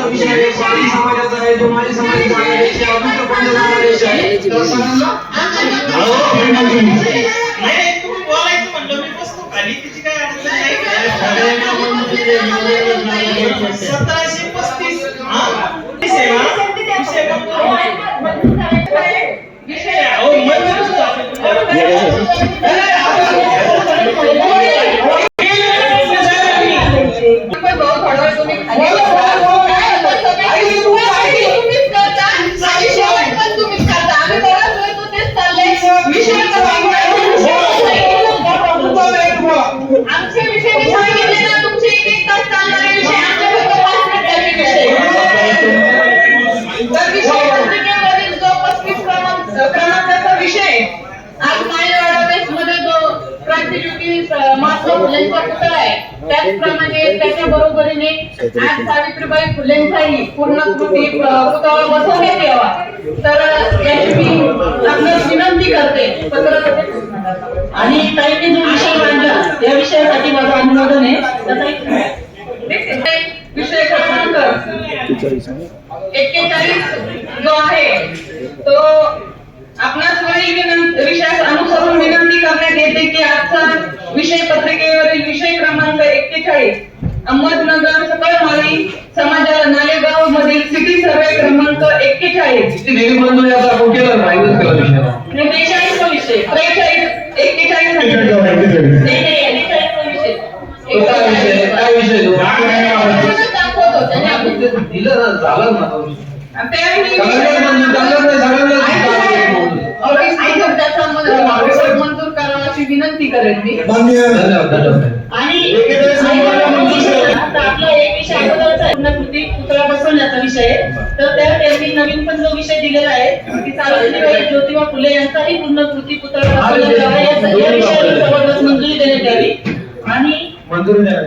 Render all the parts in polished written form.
विषय आहे, स्वाती समाजाचा आहे, जो माझी समाजाचा आहे, अभिक्त पंथाचा विषय आहे. तर सरांना नाही तुम्ही बोलायचं म्हणलं मी बसतो खाली, तिची काय अडचण नाही. 1735 विषय अहो आमचे विषय मी सांगितले ना, तुमचे एक तास चालणारे विषय आमचे फक्त 5 मिनिटाचे विषय. तर विषय पत्रिकेवरील जो 35 क्रमांकाचा विषय आज माळेवाडा वेस्ट मध्ये जो क्रांतिज्योती महात्मा फुलेंचा पुतळा आहे, त्याचप्रमाणे त्याच्या बरोबरीने आज सावित्रीबाई फुलेंचाही पूर्णकृती पुतळा बसवण्यात यावा. तर याची मी आपल्याला विनंती करते. आणि ताईंनी जो विषय मांडला या विषयासाठी माझं अनुमोदन आहे. विषय क्रमांक 41 जो आहे तो आपणास विषयास अनुसरून विनंती करण्यात येते की आजचा विषय पत्रिकेवरील विषय क्रमांक 41 अहमदनगर सकळमाळी समाजाला नालेगाव मधील सिटी सर्वे क्रमांक 41 नेहमी मंजुरी आता आपण केलं माहितीच केला विषय 43 विषय 41 काय विषय दाखवतो त्याने दिलं ना झालं ना मंजूर करावा अशी विनंती करेन मी. आणि आपला एक विषय अगोदरचा पूर्णकृती पुतळा बसवण्याचा विषय आहे. तर त्या त्यांनी नवीन पण जो विषय दिलेला आहे की सावित्रीबाई ज्योतिबा फुले यांचाही पूर्णकृती पुतळा बसवण्यात यावा, या विषयाला जबरदस्त मंजुरी देण्यात यावी. आणि मंजुरी द्या.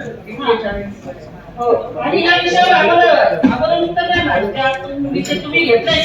आणि या विषयावर आम्हाला उत्तर नाही माहिती. विषय तुम्ही घेतलाय